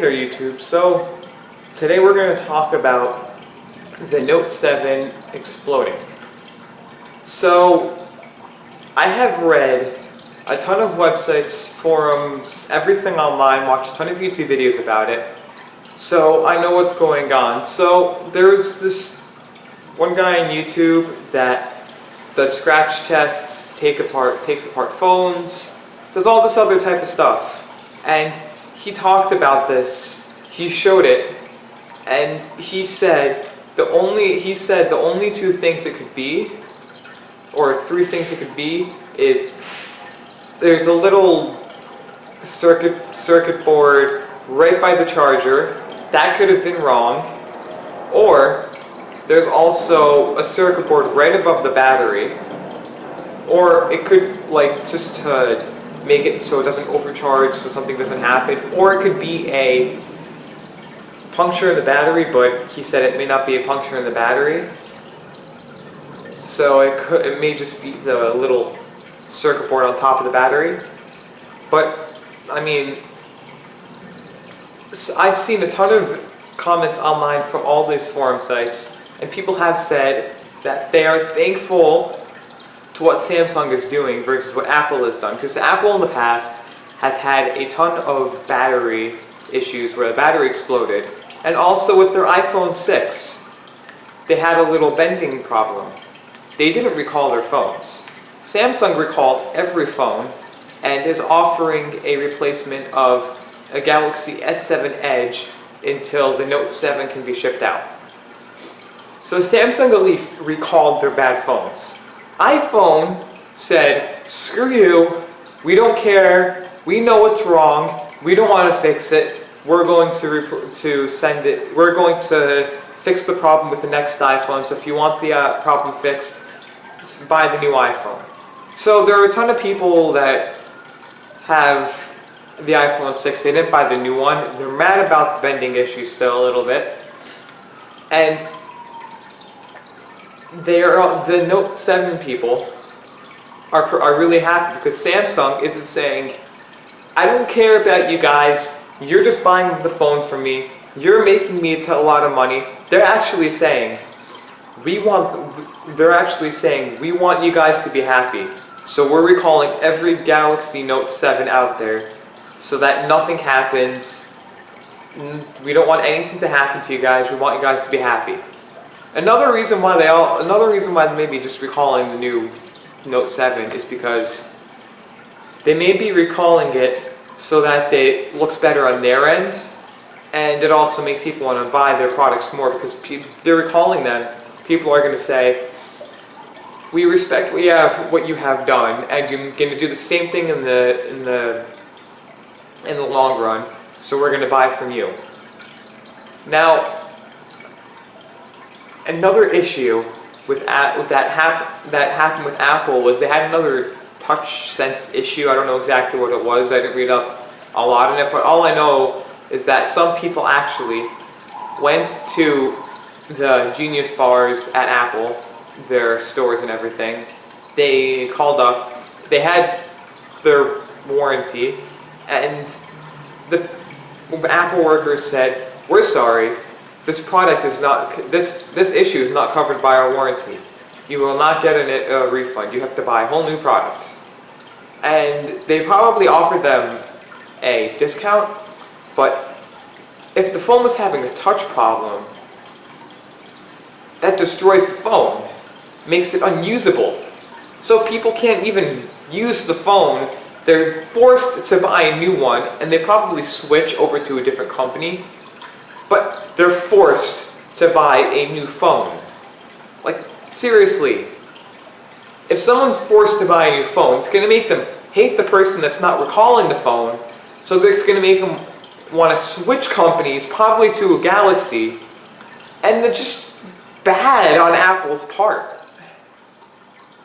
there YouTube. So today we're going to talk about the Note 7 exploding. So I have read a ton of websites, forums, everything online, watched a ton of YouTube videos about it. So I know what's going on. So there's this one guy on YouTube that does scratch tests, takes apart phones, does all this other type of stuff. And he talked about this, he showed it, and he said the only two things it could be, or three things it could be, is there's a little circuit board right by the charger. That could have been wrong. Or there's also a circuit board right above the battery. Or it could, just to make it so it doesn't overcharge, so something doesn't happen. Or it could be a puncture in the battery, but he said it may not be a puncture in the battery. So it may just be the little circuit board on top of the battery. But I mean, I've seen a ton of comments online from all these forum sites, and people have said that they are thankful to what Samsung is doing versus what Apple has done, because Apple in the past has had a ton of battery issues where the battery exploded, and also with their iPhone 6 they had a little bending problem. They didn't recall their phones. Samsung recalled every phone and is offering a replacement of a Galaxy S7 Edge until the Note 7 can be shipped out. So Samsung at least recalled their bad phones. iPhone said, screw you, we don't care, we know what's wrong, we don't want to fix it, we're going we're going to fix the problem with the next iPhone, so if you want the problem fixed, buy the new iPhone. So there are a ton of people that have the iPhone 6, they didn't buy the new one, they're mad about the bending issue still a little bit, and the Note 7 people are really happy because Samsung isn't saying, I don't care about you guys, you're just buying the phone from me, you're making me a lot of money. They're actually saying, we want you guys to be happy. So we're recalling every Galaxy Note 7 out there so that nothing happens. We don't want anything to happen to you guys, we want you guys to be happy. Another reason why they may be just recalling the new Note 7 is because they may be recalling it so that it looks better on their end, and it also makes people want to buy their products more because they're recalling them. People are going to say, we respect what you have done, and you're going to do the same thing in the long run, so we're going to buy from you. Now, another issue that happened with Apple was they had another TouchSense issue. I don't know exactly what it was. I didn't read up a lot on it, but all I know is that some people actually went to the Genius bars at Apple, their stores and everything. They called up, they had their warranty, and the Apple workers said, we're sorry, this product is not, this issue is not covered by our warranty. You will not get a refund. You have to buy a whole new product. And they probably offered them a discount, but if the phone was having a touch problem, that destroys the phone, makes it unusable. So people can't even use the phone. They're forced to buy a new one, and they probably switch over to a different company, but they're forced to buy a new phone. Like, seriously, if someone's forced to buy a new phone, it's going to make them hate the person that's not recalling the phone, so it's going to make them want to switch companies, probably to a Galaxy, and they're just bad on Apple's part.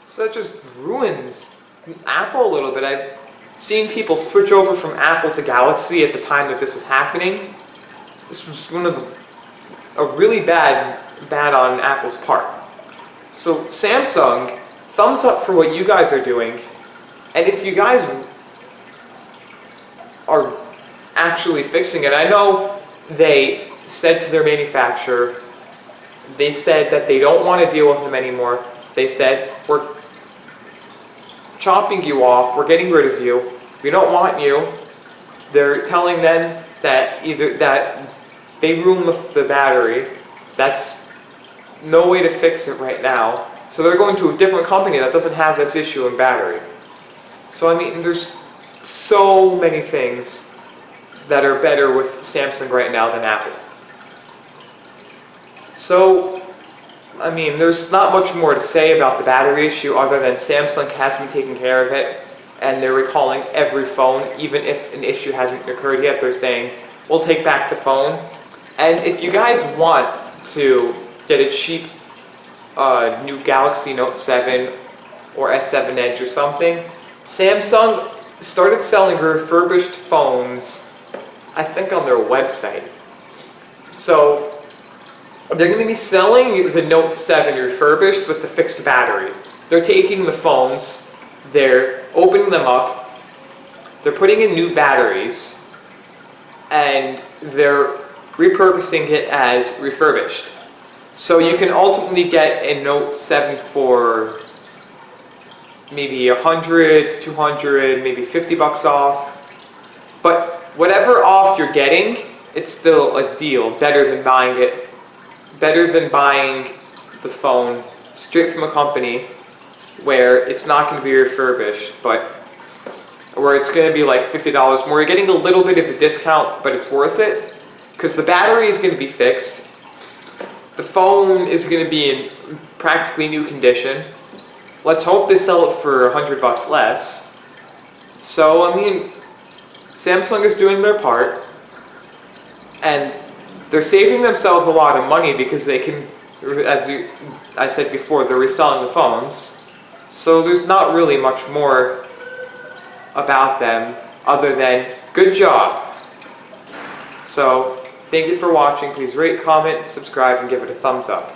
So that just ruins Apple a little bit. I've seen people switch over from Apple to Galaxy at the time that this was happening. This was a really bad on Apple's part. So Samsung, thumbs up for what you guys are doing. And if you guys are actually fixing it. I know they said to their manufacturer, they said that they don't want to deal with them anymore. They said, we're chopping you off, we're getting rid of you, we don't want you. They're telling them that either that they ruined the battery, that's no way to fix it right now. So they're going to a different company that doesn't have this issue in battery. So I mean, there's so many things that are better with Samsung right now than Apple. So, I mean, there's not much more to say about the battery issue other than Samsung has been taking care of it, and they're recalling every phone. Even if an issue hasn't occurred yet, they're saying, we'll take back the phone. And if you guys want to get a cheap new Galaxy Note 7 or S7 Edge or something, Samsung started selling refurbished phones, I think on their website. So they're going to be selling the Note 7 refurbished with the fixed battery. They're taking the phones, they're opening them up, they're putting in new batteries, and they're repurposing it as refurbished. So you can ultimately get a Note 7 for maybe 100, 200, maybe 50 bucks off. But whatever off you're getting, it's still a deal, better than buying the phone straight from a company where it's not going to be refurbished, but where it's going to be like $50 more. You're getting a little bit of a discount, but it's worth it because the battery is going to be fixed. The phone is going to be in practically new condition. Let's hope they sell it for 100 bucks less. So, I mean, Samsung is doing their part, and they're saving themselves a lot of money because they can, as I said before, they're reselling the phones. So there's not really much more about them other than good job. So thank you for watching. Please rate, comment, subscribe, and give it a thumbs up.